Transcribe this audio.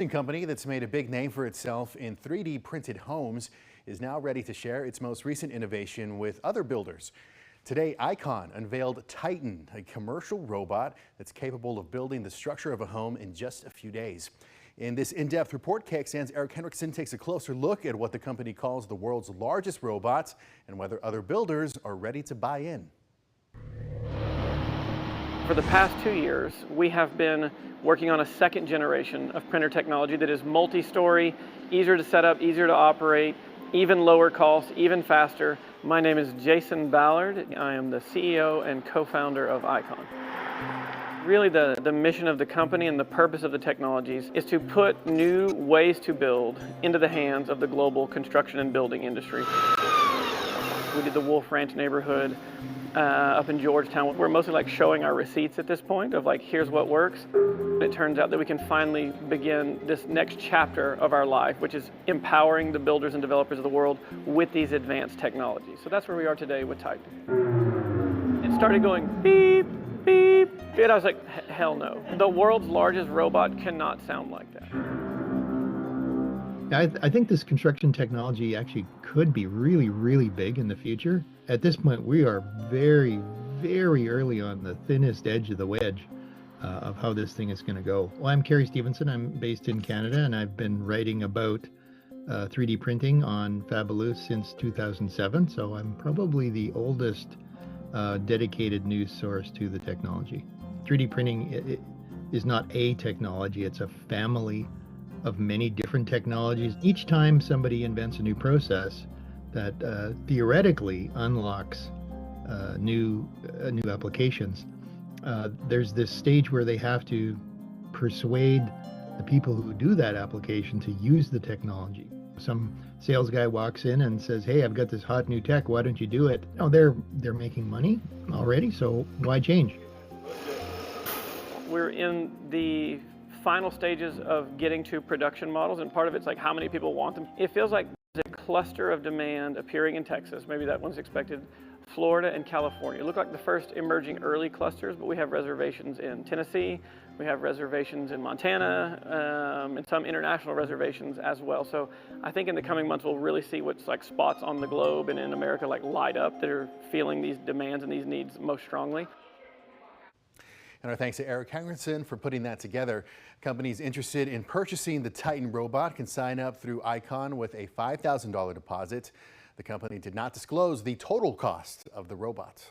Company that's made a big name for itself in 3D printed homes is now ready to share its most recent innovation with other builders. Today, KXAN unveiled Titan, a commercial robot that's capable of building the structure of a home in just a few days. In this in-depth report, KXAN's Eric Henriksen takes a closer look at what the company calls the world's largest robots and whether other builders are ready to buy in. For the past 2 years, we have been working on a second generation of printer technology that is multi-story, easier to set up, easier to operate, even lower cost, even faster. My name is Jason Ballard. I am the CEO and co-founder of KXAN. Really the mission of the company and the purpose of the technologies is to put new ways to build into the hands of the global construction and building industry. We did the Wolf Ranch neighborhood up in Georgetown. We're mostly like showing our receipts at this point of like, here's what works. It turns out that we can finally begin this next chapter of our life, which is empowering the builders and developers of the world with these advanced technologies. So that's where we are today with Titan. It started going beep, beep, and I was like, hell no. The world's largest robot cannot sound like that. I think this construction technology actually could be really, really big in the future. At this point, we are very, very early on the thinnest edge of the wedge of how this thing is going to go. Well, I'm Kerry Stevenson. I'm based in Canada, and I've been writing about 3D printing on Fabulous since 2007. So I'm probably the oldest dedicated news source to the technology. 3D printing is not a technology, it's a family of many different technologies. Each time somebody invents a new process that theoretically unlocks new applications, there's this stage where they have to persuade the people who do that application to use the technology. Some sales guy walks in and says, "Hey, I've got this hot new tech, why don't you do it?" No, they're making money already, so why change? We're in the final stages of getting to production models, and part of it's like how many people want them. It feels like there's a cluster of demand appearing in Texas. Maybe that one's expected. Florida and California look like the first emerging early clusters, but we have reservations in Tennessee, we have reservations in Montana, and some international reservations as well. So I think in the coming months we'll really see what's like spots on the globe and in America like light up that are feeling these demands and these needs most strongly. And our thanks to Eric Henriksen for putting that together. Companies interested in purchasing the Titan robot can sign up through KXAN with a $5,000 deposit. The company did not disclose the total cost of the robot.